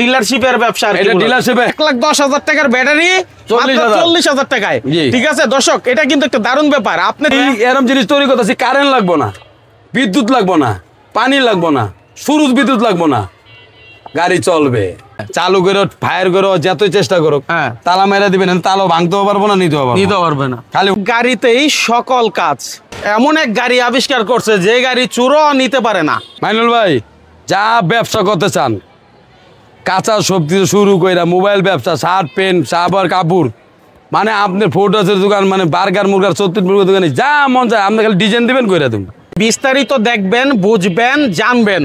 ডিলারশিপের ব্যবসা, এটা ডিলারশিপে 1,10,000 টাকার ব্যাটারি 40,000 টাকায়। ঠিক আছে দর্শক, এটা কিন্তু একটা দারুণ ব্যাপার। আপনি এরকম জিনিস তৈরি করতেছি, কারেন্ট লাগবো না, বিদ্যুৎ লাগবো না, পানি লাগবো না, সূর্য বিদ্যুৎ লাগবো না, গাড়ি চলবে। চালু করে ফায়ার করো, যতই চেষ্টা করো, তালা মেরে দিবেন, তালাও ভাঙতেও পারবো না, নিতেও পারবে না। খালি গাড়িতেই সকল কাজ। এমন এক গাড়ি আবিষ্কার করছে যে গাড়ি চুরও নিতে পারে না। মাইনুল ভাই, যা ব্যবসা করতে চান, কাঁচা সবজি শুরু করে মোবাইল ব্যবসা, শার্ট প্যান্ট, সাবার কাপড়, মানে আপনার ফোটোসের দোকান, মানে বার্গার মুরগার 34 মুরগার দোকানে যা মন চায় আপনি খালি ডিজাইন দিবেন করে দেবেন। বিস্তারিত দেখবেন, বুঝবেন, জানবেন।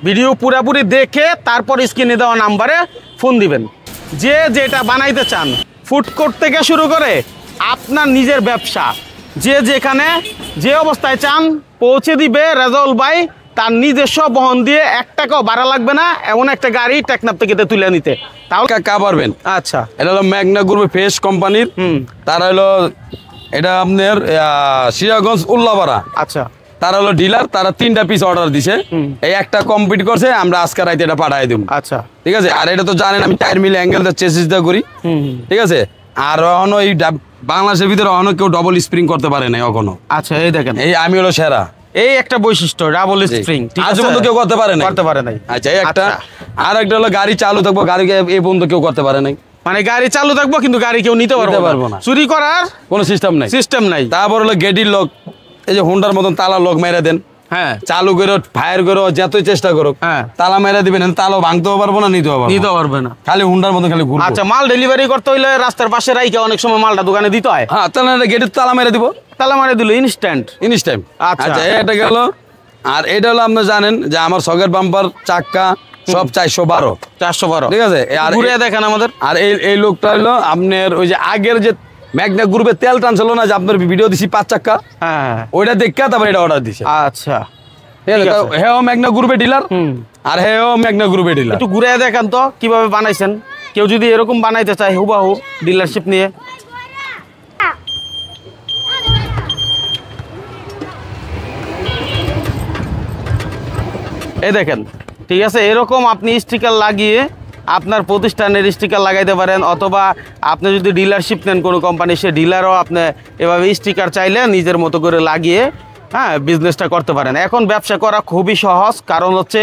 ভিডিও পুরাপুরি দেখে তারপর স্ক্রিনে দেওয়া নাম্বারে ফোন দিবেন। যে যেটা বানাইতে চান, ফুড কোর্ট থেকে শুরু করে আপনার নিজের ব্যবসা, যে যেখানে যে অবস্থায় চান পৌঁছে দিবে রেজাউল ভাই তার নিজস্ব বহন দিয়ে। 1 টাকাও ভাড়া লাগবে না, এমন একটা গাড়ি টেকনাফ থেকে তুলে নিতে। তাহলে কা পারবেন? আচ্ছা, এটা হলো ম্যাগনা গ্রুপের ফ্রেশ কোম্পানির। তারা হলো এটা আপনার সিরাজগঞ্জ উল্লাপাড়া। আচ্ছা, তারা হলো ডিলার। তারা 3টা পিস অর্ডার দিছে, এই একটা কমপ্লিট করছে, আমরা আজকে রাইতে এটা পাঠাই দেব। আচ্ছা, ঠিক আছে। আর এটা তো জানেন আমি টায়ার মিল অ্যাঙ্গেল দা চেসিস দা করি। ঠিক আছে। আর অন্য এই বাংলাদেশের ভিতরে অন্য কেউ ডবল স্প্রিং করতে পারে না এখনো। আচ্ছা, এই দেখেন, এই আমি হলো সেরা। এই একটা বৈশিষ্ট্য, ডাবল স্প্রিং আজ পর্যন্ত কেউ করতে পারে নাই। আচ্ছা, এই একটা। আর একটা হলো গাড়ি চালু থাকবো, গাড়ি এই পর্যন্ত কেউ করতে পারে নাই। মানে গাড়ি চালু থাকবো কিন্তু গাড়ি কেউ নিতে পারবো না, চুরি করার কোনো সিস্টেম নাই। তারপর হলো গেটির লক, এই যে হোন্ডার মতন তালা লক মেরে দেন, হ্যাঁ, চালু করো, ফায়ার করো, যতই চেষ্টা করো, তালা মেরে দিবেন, তালাও ভাঙতেও পারবো না, নিতেও পারবে না, খালি হোন্ডার মতন খালি ঘুরবো। আচ্ছা, মাল ডেলিভারি করতে হইলে রাস্তার পাশে রাইকে অনেক সময় মালটা দোকানে দিতে হয়। হ্যাঁ, তাহলে গেটের তালা মেরে দিব, তালা মেরে দিল ইনস্ট্যান্ট। আচ্ছা, এটা গেল। আর এটা হলো আপনি জানেন যে আমার সকেট বাম্পার চাক্কা সব 412। ঠিক আছে। আর ঘুরে দেখেন আমাদের। আর এই লোকটা হলো আপনার ওই যে আগের যে ম্যাগনা গ্রুপে তেল টানছিল না, যে আপনার ভিডিও দিছি 5 চাক্কা, হ্যাঁ, ওইটা দেখে তারপর এটা অর্ডার দিছে। আচ্ছা, হেও ম্যাগনা গ্রুপে ডিলার, আর হেও ম্যাগনা গ্রুপে ডিলার। একটু ঘুরে দেখেন তো কিভাবে বানাইছেন। কেউ যদি এরকম বানাইতে চায় হুবাহু ডিলারশিপ নিয়ে, এই দেখেন। ঠিক আছে, এরকম আপনি স্টিকার লাগিয়ে আপনার প্রতিষ্ঠানের স্টিকার লাগাইতে পারেন, অথবা আপনি যদি ডিলারশিপ নেন কোনো কোম্পানি, সে ডিলারও আপনি এভাবে স্টিকার চাইলে নিজের মতো করে লাগিয়ে, হ্যাঁ, বিজনেসটা করতে পারেন। এখন ব্যবসা করা খুবই সহজ, কারণ হচ্ছে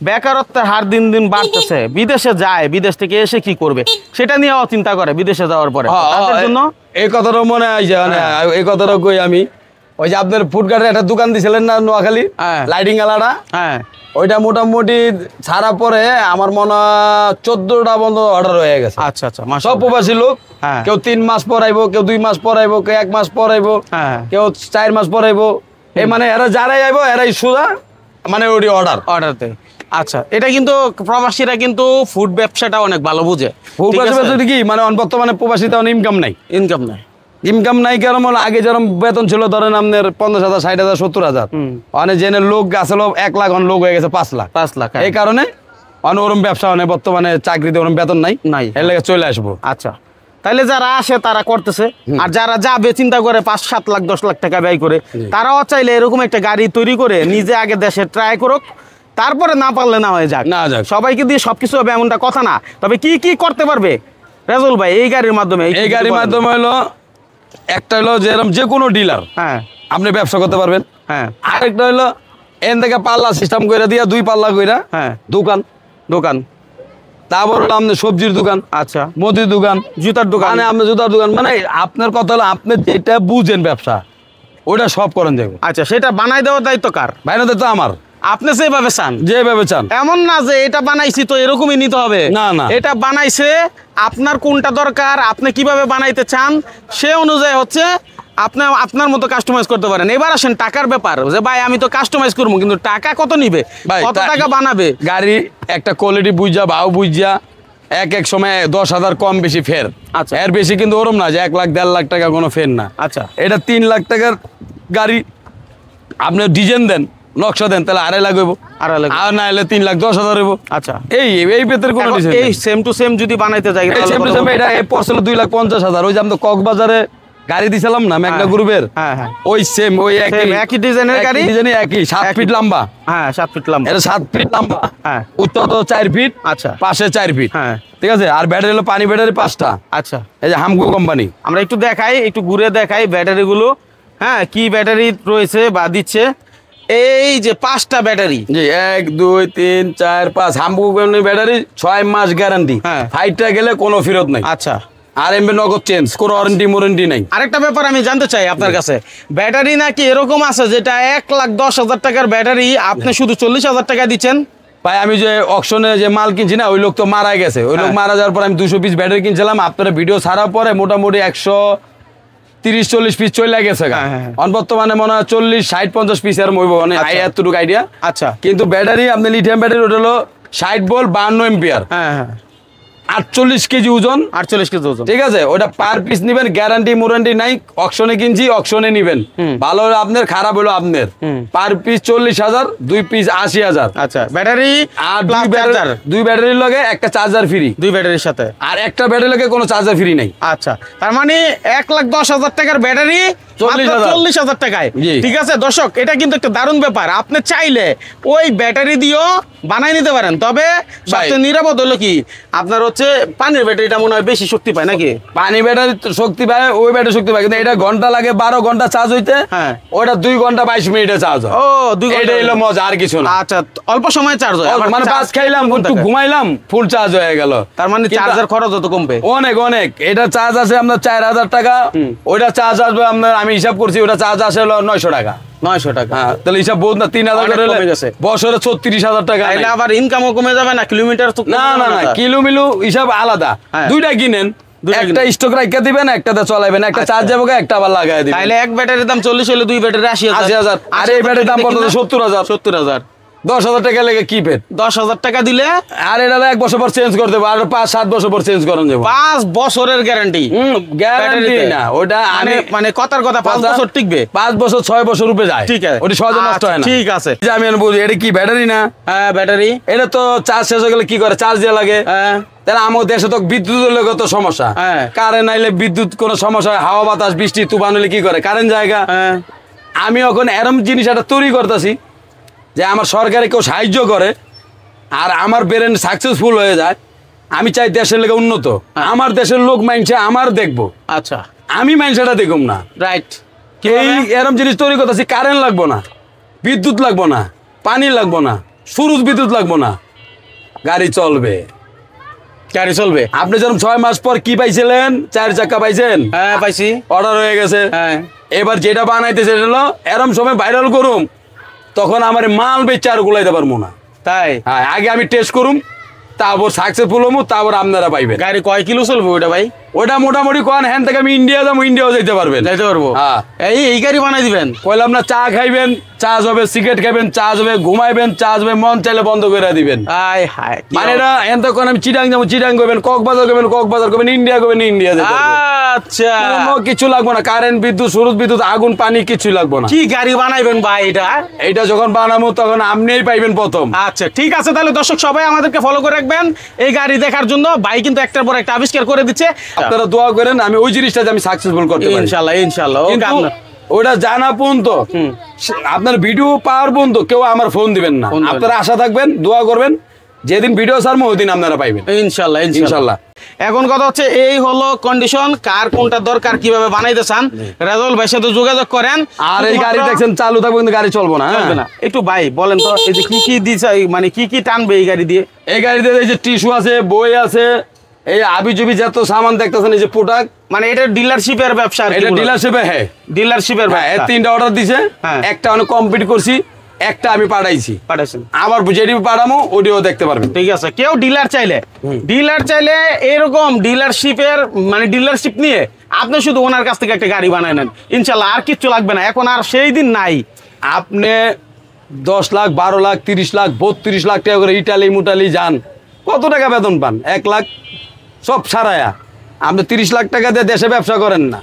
বেকারত্বের হার দিন দিন বাড়তেছে। বিদেশে যায়, বিদেশ থেকে এসে কি করবে সেটা নিয়েও চিন্তা করে বিদেশে যাওয়ার পরে। তাদের জন্য এই কথাটা মনে হয় যে এই কথাটা কই আমি, ওই যে আপনার ফুডকার্টের একটা দোকান দিয়েছিলেন না নোয়াখালী, লাইটিং আলাদা, হ্যাঁ, ওইটা মোটামুটি ছাড়া পরে আমার মনে হয় 14টা বন্ধ অর্ডার হয়ে গেছে। আচ্ছা আচ্ছা, সব প্রবাসী লোক, কেউ 3 মাস পরাইবো, কেউ 2 মাস পরাইবো, কেউ 1 মাস পরাইবো, কেউ 4 মাস পরাইবো। এই মানে এরা যারাই আইবো এরাই সুদা, মানে ওই অর্ডারতে। আচ্ছা, এটা কিন্তু প্রবাসীরা কিন্তু ফুড ব্যবসাটা অনেক ভালো বুঝে। ফুড ব্যবসা কি মানে বর্তমানে প্রবাসীতে ইনকাম নাই। কারণ আগে যেরকম বেতন ছিল ধরেন আপনার 50,000, 60,000, 70,000, অনেক জেনে লোক আসলে 1 লাখ, লোক হয়ে গেছে 5 লাখ। এই কারণে ওরম ব্যবসা বর্তমানে চাকরিতে ওরম বেতন নাই, এর লেগে চলে আসবো। আচ্ছা, তাহলে যারা আসে তারা করতেছে, আর যারা যাবে চিন্তা করে 5-7 লাখ 10 লাখ টাকা ব্যয় করে, তারাও চাইলে এরকম একটা গাড়ি তৈরি করে নিজে আগে দেশে ট্রাই করুক, তারপরে না পারলে না হয়ে যাক। সবাইকে দিয়ে সবকিছু হবে এমনটা কথা না। তবে কি কি করতে পারবে রেজাউল ভাই এই গাড়ির মাধ্যমে? এই গাড়ির মাধ্যমে হলো একটা হলো যেরকম যে কোনো ডিলার, হ্যাঁ, আপনি ব্যবসা করতে পারবেন। হ্যাঁ, আরেকটা হলো এন থেকে পাল্লা সিস্টেম করে দিয়া 2 পাল্লা কইরা, হ্যাঁ, দোকান। তারপর হলো আপনার সবজির দোকান, আচ্ছা, মুদির দোকান, জুতার দোকান, মানে আপনার জুতার দোকান। মানে আপনার কথা হলো আপনি যেটা বুঝেন ব্যবসা, ওটা সব করেন যাবে। আচ্ছা, সেটা বানাই দেওয়ার দায়িত্ব কার? বানাই দায়িত্ব আমার। আপনি যেভাবে চান, এমন না যে এটা বানাইছি তো এরকমই নিতে হবে, না। এটা বানাইছে, আপনার কোনটা দরকার, আপনি কিভাবে বানাইতে চান সে অনুযায়ী হচ্ছে আপনি আপনার মতো কাস্টমাইজ করতে পারেন। এবার আসেন টাকার ব্যাপার, যে ভাই আমি তো কাস্টমাইজ করবো, কিন্তু টাকা কত নিবে, কত টাকা বানাবে? গাড়ি একটা কোয়ালিটি বুঝা, ভাও বুঝা, এক সময় 10,000 কম বেশি ফের। আচ্ছা, এর বেশি কিন্তু ওরম না যে 1 লাখ 1.5 লাখ টাকা কোনো ফের না। আচ্ছা, এটা 3 লাখ টাকার গাড়ি, আপনি ডিজাইন দেন, নকশা দেন, তাহলে 2.5 লাখ হইব, আর না হলে 3,10,000 হইব। আচ্ছা, এই পেতের কোনো এই সেম টু সেম যদি বানাইতে যাই, এটা পড়ছিল 2,50,000। ওই যে আমাদের কক্সবাজারে গাড়ি দিছিলাম না ম্যাগনা গ্রুপের, ওই সেম ওই একই ডিজাইনের গাড়ি, একই 7 ফিট লম্বা। হ্যাঁ 7 ফিট লম্বা, এটা 7 ফিট লম্বা, উচ্চতা 4 ফিট, আচ্ছা পাশে 4 ফিট, ঠিক আছে। আর ব্যাটারি হলো পানি ব্যাটারি 5টা, আচ্ছা। এই যে হামকো কোম্পানি। আমরা একটু দেখাই, একটু ঘুরে দেখাই ব্যাটারি গুলো, হ্যাঁ কি ব্যাটারি রয়েছে বা দিচ্ছে। এই যে 5টা ব্যাটারি, জি 1 2 3 4 5 হামকো কোম্পানি ব্যাটারি, 6 মাস গ্যারান্টি, ফাইটটা গেলে কোনো ফেরত নাই, আচ্ছা। আর এমবি নগদ চেঞ্জ, কোনো ওয়ারেন্টি নাই। আরেকটা ব্যাপার আমি জানতে চাই আপনার কাছে, ব্যাটারি নাকি এরকম আছে যেটা 1,10,000 টাকার ব্যাটারি আপনি শুধু 40,000 টাকা দিচ্ছেন? ভাই আমি যে অকশনে যে মাল কিনছি না, ওই লোক তো মারা গেছে, ওই লোক মারা যাওয়ার পর আমি 200 পিস ব্যাটারি কিনছিলাম, আপনারা ভিডিও ছাড়ার পরে মোটামুটি 130-40 পিস চলে গেছে। বর্তমানে মনে হয় 40-60-50 পিস এর মইব, মানে এতটুকু আইডিয়া, আচ্ছা। কিন্তু ব্যাটারি আপনি লিথিয়াম ব্যাটারি, ওটা হলো 60 ভোল্ট 52 এম্পিয়ার, 48 কেজি ওজন, 48 কেজি ওজন, ঠিক আছে। ওটা পার পিস নিবেন, গ্যারান্টি মোরান্টি নাই। অকশনে কিনছি, অকশনে নিবেন, ভালো হলো আপনার, খারাপ হলো আপনার। পার পিস 40,000, 2 পিস 80,000, আচ্ছা। ব্যাটারি আর দুই ব্যাটারির লগে একটা চার্জার ফ্রি, 2 ব্যাটারির সাথে, আর একটা ব্যাটারি লগে কোনো চার্জার ফ্রি নাই, আচ্ছা। তার মানে 1,10,000 টাকার ব্যাটারি 40,000 টাকায়, ঠিক আছে। দর্শক, এটা কিন্তু একটা দারুণ ব্যাপার, আপনি চাইলে ওই ব্যাটারি দিয়েও বানাই নিতে পারেন, তবে সবচেয়ে নিরাপদ হলো কি আপনার হচ্ছে পানির ব্যাটারিটা মনে হয় বেশি শক্তি পায় নাকি? পানি ব্যাটারি শক্তি পায়, ওই ব্যাটারি শক্তি পায়, কিন্তু এটা ঘন্টা লাগে 12 ঘন্টা চার্জ হইতে, ওটা 2 ঘন্টা 22 মিনিটে চার্জ হয়। ও 2 ঘন্টা, এটা হলো মজা, আর কিছু না। আচ্ছা, অল্প সময়ে চার্জ হয়, মানে ভাত খাইলাম, একটু ঘুমাইলাম, ফুল চার্জ হয়ে গেল। তার মানে চার্জার খরচ যত কমবে, অনেক অনেক। এটা চার্জ আছে আপনার 4,000 টাকা, ওইটা চার্জ আসবে আপনার, আমি হিসাব করছি, ওটা চার্জ আসে হলো 900 টাকা। 900 টাকা, তাহলে হিসাব বহুত না, 3,000 করে বছরে 36,000 টাকা। এটা আবার ইনকামও কমে যাবে না, কিলোমিটার তো না না না, কিলোমিলো হিসাব আলাদা। দুইটা কিনেন, একটা স্টক রাখা দিবেন, একটাতে চলাইবেন, একটা চার্জ যাবে, একটা আবার লাগাই দিবেন। তাহলে এক ব্যাটারির দাম 40 হলে 2 ব্যাটারি 80,000, আর এই ব্যাটারির দাম পড়তো 70,000। 10,000 টাকা লেগে কি পেট, 10,000 টাকা দিলে, আর এটা 1 বছর পর চেঞ্জ করে দেবো, আর 5-7 বছর পর চেঞ্জ করেন যাবো। 5 বছরের গ্যারান্টি, গ্যারান্টি না ওটা, মানে কথার কথা 5 বছর টিকবে, 5 বছর 6 বছর রূপে যায়, ঠিক আছে। ওটা সহজে নষ্ট হয় না, ঠিক আছে। আমি বলি এটা কি ব্যাটারি না? হ্যাঁ ব্যাটারি। এটা তো চার্জ শেষ হয়ে গেলে কি করে, চার্জ দেওয়া লাগে। তাহলে আমার দেশে তো বিদ্যুতের লোক তো সমস্যা, কারেন্ট আইলে বিদ্যুৎ কোনো সমস্যা হয়, হাওয়া বাতাস বৃষ্টি তুফান হলে কি করে, কারেন্ট জায়গা। আমি এখন এরম জিনিস একটা তৈরি করতেছি যে আমার সরকারে কেউ সাহায্য করে আর আমার ব্রেন সাকসেসফুল হয়ে যায়। আমি চাই দেশের লোক উন্নত, আমার দেশের লোক মাইনছে আমার দেখবো, আচ্ছা আমি মাইনছেটা দেখুম না, রাইট। এই এরম জিনিস তৈরি করতেছি, কারেন্ট লাগবো না, বিদ্যুৎ লাগবো না, পানি লাগবো না, সূর্য বিদ্যুৎ লাগবো না, গাড়ি চলবে, গাড়ি চলবে। আপনি যেরকম 6 মাস পর কি পাইছিলেন, 4 চাকা পাইছেন? হ্যাঁ পাইছি, অর্ডার হয়ে গেছে। এবার যেটা বানাইতেছে সেটা হলো এরম সময় ভাইরাল করুম, তখন আমার মাল বেচে আর গুলাইতে পারবো না। তাই হ্যাঁ, আগে আমি টেস্ট করুম, তারপর সাকসেসফুল হবো, তারপর আপনারা পাইবেন। গাড়ি কয় কিলো চলবে ওটা ভাই? ওটা মোটামুটি কোন হ্যান থেকে আমি ইন্ডিয়া যাবো, ইন্ডিয়াও যাইতে পারবেন, যাইতে পারবো। হ্যাঁ, এই গাড়ি বানাই দিবেন। কইলাম না, চা খাইবেন চার্জ হবে, সিগারেট খাইবেন চার্জ হবে, ঘুমাইবেন চার্জ হবে, মন চাইলে বন্ধ করে দিবেন। মানে এটা এন তখন আমি চিটাং যাবো, চিটাং করবেন, কক্সবাজার করবেন, কক্সবাজার করবেন, ইন্ডিয়া করবেন, ইন্ডিয়া যাবেন। আচ্ছা, কোনো কিছু লাগবো না, কারেন্ট বিদ্যুৎ সূর্য বিদ্যুৎ আগুন পানি কিছু লাগবো না। কি গাড়ি বানাইবেন ভাই এটা? এইটা যখন বানাবো তখন আপনিই পাইবেন প্রথম। আচ্ছা ঠিক আছে, তাহলে দর্শক সবাই আমাদেরকে ফলো করে রাখবেন এই গাড়ি দেখার জন্য। ভাই কিন্তু একটার পর একটা আবিষ্কার করে দিচ্ছে, আপনারা দোয়া করেন আমি ওই জিনিসটা আমি সাকসেসফুল করতে পারি ইনশাআল্লাহ। ইনশাআল্লাহ ওটা জানা পর্যন্ত, আপনার ভিডিও পাওয়ার পর্যন্ত কেউ আমার ফোন দিবেন না, আপনারা আশা থাকবেন, দোয়া করবেন, যেদিন ভিডিও ছাড়বো ওই দিন আপনারা পাইবেন ইনশাআল্লাহ। ইনশাআল্লাহ। এখন কথা হচ্ছে এই হলো কন্ডিশন, কার কোনটা দরকার, কিভাবে বানাইতে চান, রাজল ভাইয়ের সাথে যোগাযোগ করেন। আর এই গাড়ি দেখছেন চালু থাকবে, কিন্তু গাড়ি চলবো না, একটু ভাই বলেন তো এই যে কি কি দিছে, মানে কি কি টানবে এই গাড়ি দিয়ে? এই গাড়ি দিয়ে এই যে টিস্যু আছে, বই আছে, এই আবিজুবি যত সামান দেখতেছেন, এই যে প্রোডাক্ট, মানে এটা ডিলারশিপের ব্যবসা। এটা ডিলারশিপে, হ্যাঁ ডিলারশিপের, হ্যাঁ 3টা অর্ডার দিছে, একটা অনেক কমপ্লিট করছি, একটা আমি পাঠাইছি, আবার যেটি পাঠামো ওটিও দেখতে পারবেন। ঠিক আছে, কেউ ডিলার চাইলে এরকম ডিলারশিপের, মানে ডিলারশিপ নিয়ে আপনি শুধু ওনার কাছ থেকে একটা গাড়ি বানায় নেন ইনশাল্লাহ, আর কিচ্ছু লাগবে না। এখন আর সেই দিন নাই, আপনি 10 লাখ 12 লাখ 30 লাখ 32 লাখ টাকা করে ইটালি মুটালি যান, কত টাকা বেতন পান? 1 লাখ সব সারায়া। আপনি 30 লাখ টাকা দিয়ে দেশে ব্যবসা করেন না,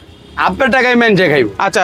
আপনার টাকায় মেনছে খাইব। আচ্ছা।